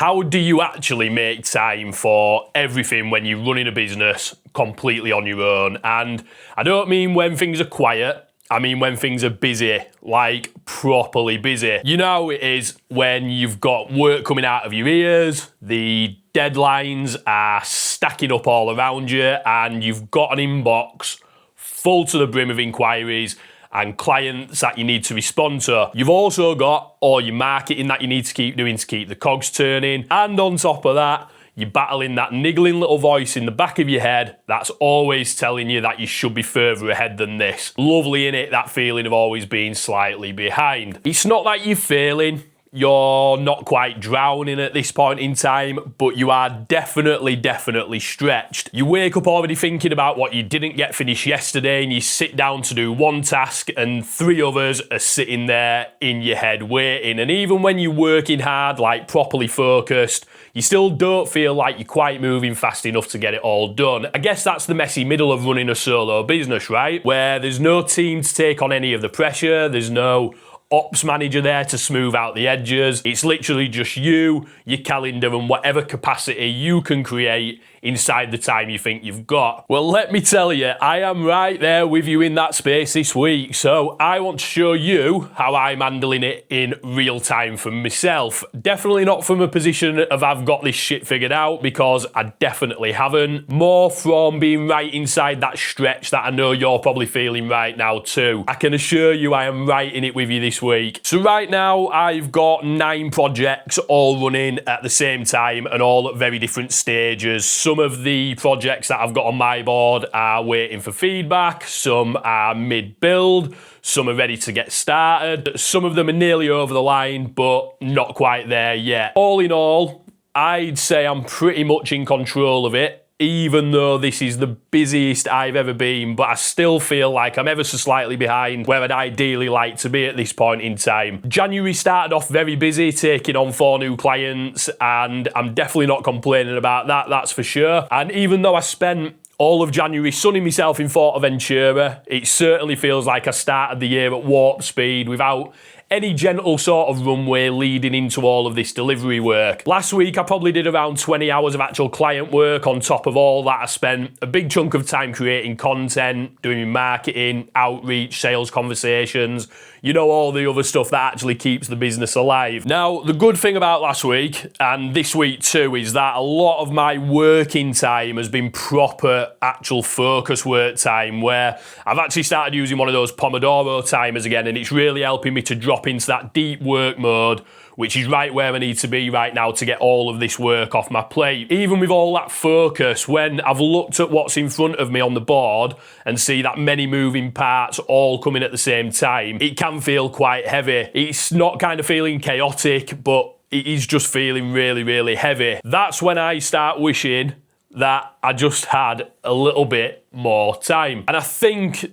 How do you actually make time for everything when you're running a business completely on your own? And I don't mean when things are quiet, I mean when things are busy, like properly busy. You know how it is when you've got work coming out of your ears, the deadlines are stacking up all around you, and you've got an inbox full to the brim of inquiries and clients that you need to respond to. You've also got all your marketing that you need to keep doing to keep the cogs turning. And on top of that, you're battling that niggling little voice in the back of your head that's always telling you that you should be further ahead than this. Lovely, innit? That feeling of always being slightly behind. It's not that you're failing. You're not quite drowning at this point in time, but you are definitely stretched. You wake up already thinking about what you didn't get finished yesterday, and you sit down to do one task and 3 others are sitting there in your head waiting. And even when you're working hard, like properly focused, you still don't feel like you're quite moving fast enough to get it all done. I guess that's the messy middle of running a solo business, right? Where there's no team to take on any of the pressure, there's no ops manager there to smooth out the edges. It's literally just you, your calendar, and whatever capacity you can create inside the time you think you've got. Well, let me tell you, I am right there with you in that space this week. So I want to show you how I'm handling it in real time for myself. Definitely not from a position of I've got this shit figured out, because I definitely haven't. More from being right inside that stretch that I know you're probably feeling right now too. I can assure you I am right in it with you this week. So right now I've got 9 projects all running at the same time and all at very different stages. Some of the projects that I've got on my board are waiting for feedback, some are mid-build, some are ready to get started, some of them are nearly over the line but not quite there yet. All in all, I'd say I'm pretty much in control of it, even though this is the busiest I've ever been, but I still feel like I'm ever so slightly behind where I'd ideally like to be at this point in time. January started off very busy, taking on 4 new clients, and I'm definitely not complaining about that, that's for sure. And even though I spent all of January sunning myself in Forteventura, it certainly feels like I started the year at warp speed without any gentle sort of runway leading into all of this delivery work. Last week, I probably did around 20 hours of actual client work. On top of all that, I spent a big chunk of time creating content, doing marketing, outreach, sales conversations, you know, all the other stuff that actually keeps the business alive. Now, the good thing about last week, and this week too, is that a lot of my working time has been proper actual focus work time, where I've actually started using one of those Pomodoro timers again, and it's really helping me to drop into that deep work mode, which is right where I need to be right now to get all of this work off my plate. Even with all that focus, when I've looked at what's in front of me on the board and see that many moving parts all coming at the same time, it can feel quite heavy. It's not kind of feeling chaotic, but it is just feeling really heavy. That's when I start wishing that I just had a little bit more time. And I think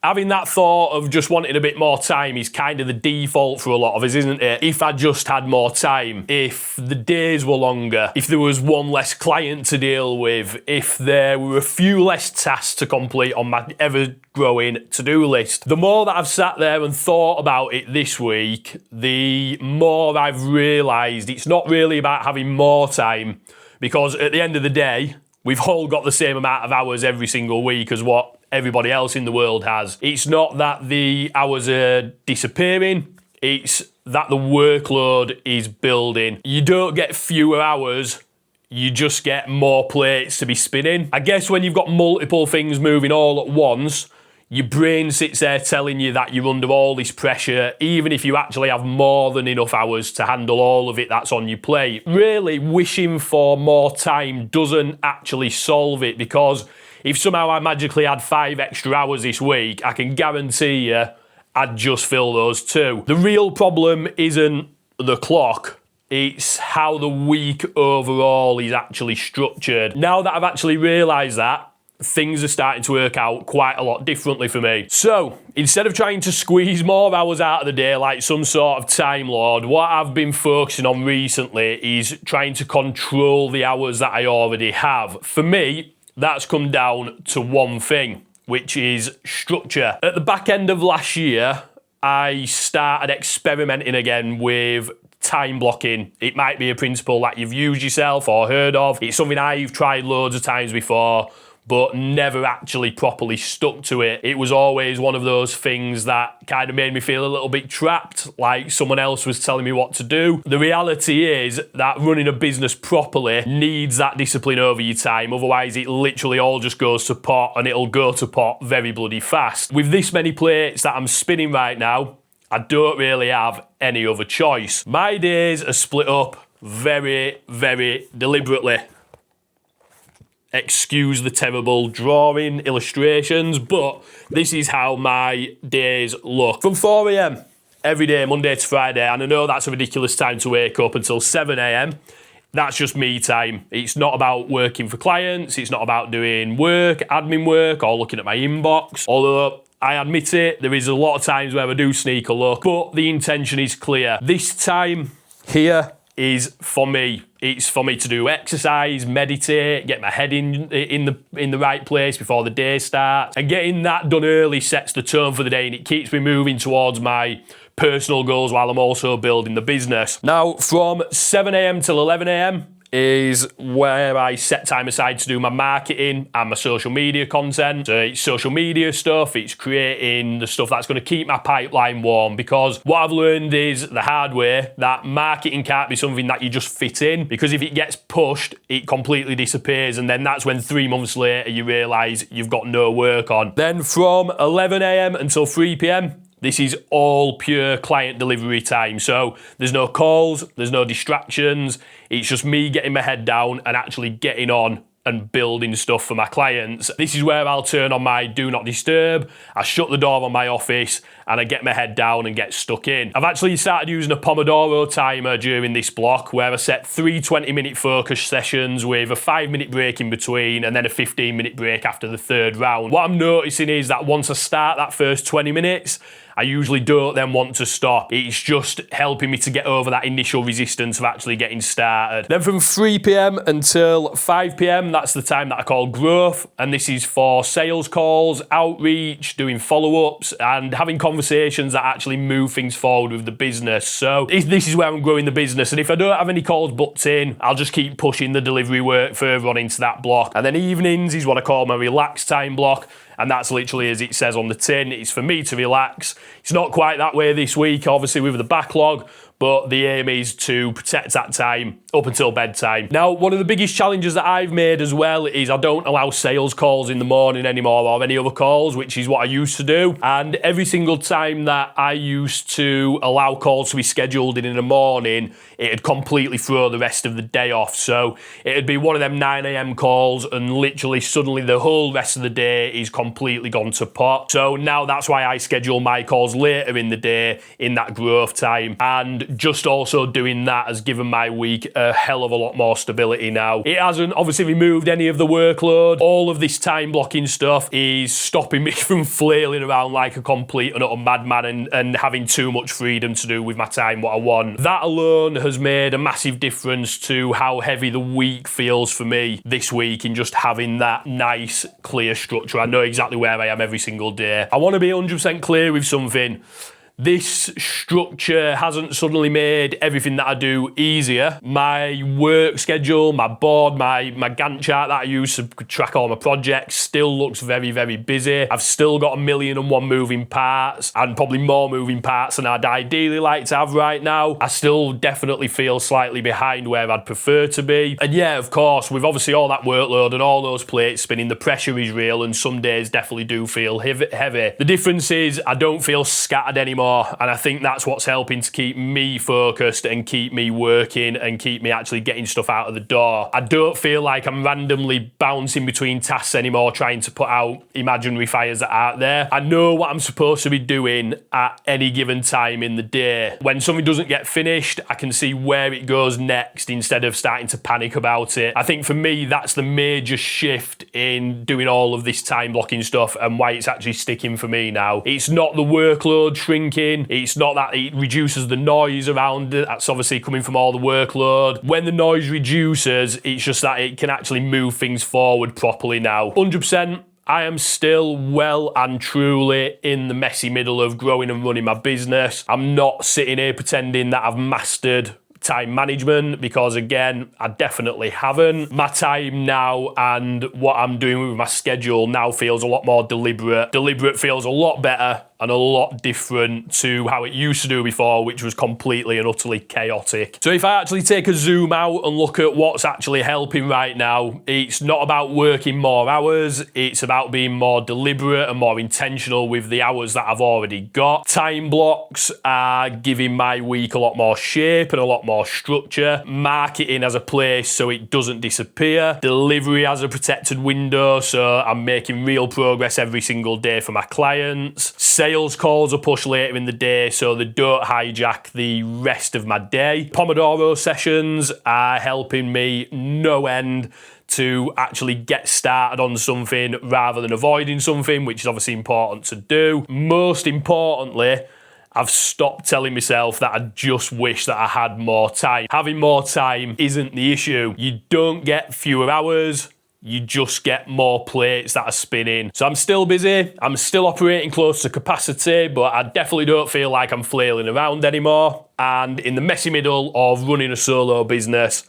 having that thought of just wanting a bit more time is kind of the default for a lot of us, isn't it? If I just had more time, if the days were longer, if there was one less client to deal with, if there were a few less tasks to complete on my ever-growing to-do list. The more that I've sat there and thought about it this week, the more I've realised it's not really about having more time, because at the end of the day, we've all got the same amount of hours every single week as what everybody else in the world has. It's not that the hours are disappearing, it's that the workload is building. You don't get fewer hours, you just get more plates to be spinning. I guess when you've got multiple things moving all at once, your brain sits there telling you that you're under all this pressure, even if you actually have more than enough hours to handle all of it that's on your plate. Really, wishing for more time doesn't actually solve it, because if somehow I magically had 5 extra hours this week, I can guarantee you I'd just fill those too. The real problem isn't the clock, it's how the week overall is actually structured. Now that I've actually realised that, things are starting to work out quite a lot differently for me. So, instead of trying to squeeze more hours out of the day like some sort of time lord, what I've been focusing on recently is trying to control the hours that I already have. For me, that's come down to one thing, which is structure. At the back end of last year, I started experimenting again with time blocking. It might be a principle that you've used yourself or heard of. It's something I've tried loads of times before, but never actually properly stuck to it. It was always one of those things that kind of made me feel a little bit trapped, like someone else was telling me what to do. The reality is that running a business properly needs that discipline over your time, otherwise it literally all just goes to pot, and it'll go to pot very bloody fast. With this many plates that I'm spinning right now, I don't really have any other choice. My days are split up very, very deliberately. Excuse the terrible drawing illustrations, but this is how my days look. From 4 a.m. every day, Monday to Friday, and I know that's a ridiculous time to wake up, until 7 a.m. That's just me time. It's not about working for clients, it's not about doing work, admin work, or looking at my inbox, although I admit it, there is a lot of times where I do sneak a look, but the intention is clear. This time here is for me. It's for me to do exercise, meditate, get my head in the right place before the day starts. And getting that done early sets the tone for the day, and it keeps me moving towards my personal goals while I'm also building the business. Now, from 7 a.m. till 11 a.m. is where I set time aside to do my marketing and my social media content. So it's social media stuff, it's creating the stuff that's going to keep my pipeline warm, because what I've learned is the hard way that marketing can't be something that you just fit in, because if it gets pushed, it completely disappears, and then that's when 3 months later you realise you've got no work on. Then from 11 a.m. until 3 p.m, this is all pure client delivery time. So there's no calls, there's no distractions. It's just me getting my head down and actually getting on and building stuff for my clients. This is where I'll turn on my do not disturb, I shut the door on my office, and I get my head down and get stuck in. I've actually started using a Pomodoro timer during this block, where I set 3 20-minute focus sessions with a 5-minute break in between, and then a 15-minute break after the third round. What I'm noticing is that once I start that first 20 minutes, I usually don't then want to stop. It's just helping me to get over that initial resistance of actually getting started. Then from 3 p.m. until 5 p.m, that's the time that I call growth. And this is for sales calls, outreach, doing follow-ups, and having conversations that actually move things forward with the business. So this is where I'm growing the business. And if I don't have any calls booked in, I'll just keep pushing the delivery work further on into that block. And then evenings is what I call my relaxed time block. And that's literally as it says on the tin. It's for me to relax. It's not quite that way this week, obviously, with the backlog, but the aim is to protect that time up until bedtime. Now, one of the biggest challenges that I've made as well is I don't allow sales calls in the morning anymore, or any other calls, which is what I used to do. And every single time that I used to allow calls to be scheduled in the morning, it'd completely throw the rest of the day off. So it'd be one of them 9 a.m. calls, and literally suddenly the whole rest of the day is completely gone to pot. So now that's why I schedule my calls later in the day in that growth time. And just also doing that has given my week a hell of a lot more stability now. It hasn't obviously removed any of the workload. All of this time blocking stuff is stopping me from flailing around like a complete and utter madman and having too much freedom to do with my time what I want. That alone has made a massive difference to how heavy the week feels for me this week, in just having that nice, clear structure. I know exactly where I am every single day. I want to be 100% clear with something. This structure hasn't suddenly made everything that I do easier. My work schedule, my board, my Gantt chart that I use to track all my projects still looks very, very busy. I've still got 1,000,001 moving parts, and probably more moving parts than I'd ideally like to have right now. I still definitely feel slightly behind where I'd prefer to be. And yeah, of course, with obviously all that workload and all those plates spinning, the pressure is real, and some days definitely do feel heavy. The difference is I don't feel scattered anymore. And I think that's what's helping to keep me focused and keep me working and keep me actually getting stuff out of the door. I don't feel like I'm randomly bouncing between tasks anymore, trying to put out imaginary fires that aren't there. I know what I'm supposed to be doing at any given time in the day. When something doesn't get finished, I can see where it goes next instead of starting to panic about it. I think for me, that's the major shift in doing all of this time blocking stuff, and why it's actually sticking for me now. It's not the workload shrinking. It's not that it reduces the noise around it. That's obviously coming from all the workload. When the noise reduces, it's just that it can actually move things forward properly now. 100%. I am still well and truly in the messy middle of growing and running my business. I'm not sitting here pretending that I've mastered time management, because again, I definitely haven't. My time now and what I'm doing with my schedule now feels a lot more deliberate. Deliberate feels a lot better and a lot different to how it used to do before, which was completely and utterly chaotic. So if I actually take a zoom out and look at what's actually helping right now, it's not about working more hours, it's about being more deliberate and more intentional with the hours that I've already got. Time blocks are giving my week a lot more shape and a lot more structure. Marketing has a place so it doesn't disappear. Delivery has a protected window, so I'm making real progress every single day for my clients. Sales calls are pushed later in the day so they don't hijack the rest of my day. Pomodoro sessions are helping me no end to actually get started on something rather than avoiding something, which is obviously important to do. Most importantly, I've stopped telling myself that I just wish that I had more time. Having more time isn't the issue. You don't get fewer hours, you just get more plates that are spinning. So I'm still busy, I'm still operating close to capacity, but I definitely don't feel like I'm flailing around anymore. And in the messy middle of running a solo business,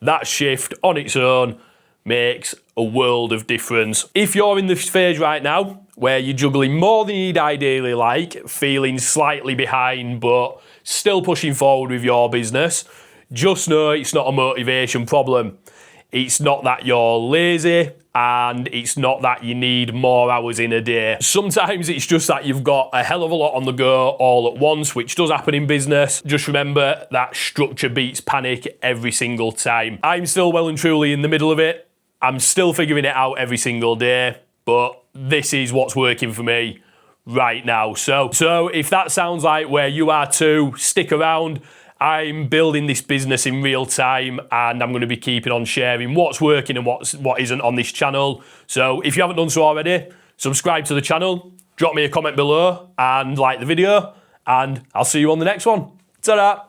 that shift on its own makes a world of difference. If you're in this phase right now, where you're juggling more than you'd ideally like, feeling slightly behind, but still pushing forward with your business, just know it's not a motivation problem. It's not that you're lazy, and it's not that you need more hours in a day. Sometimes it's just that you've got a hell of a lot on the go all at once, which does happen in business. Just remember that structure beats panic every single time. I'm still well and truly in the middle of it. I'm still figuring it out every single day, but this is what's working for me right now. So if that sounds like where you are too, stick around. I'm building this business in real time, and I'm going to be keeping on sharing what's working and what isn't on this channel. So if you haven't done so already, subscribe to the channel, drop me a comment below and like the video, and I'll see you on the next one. Ta-da!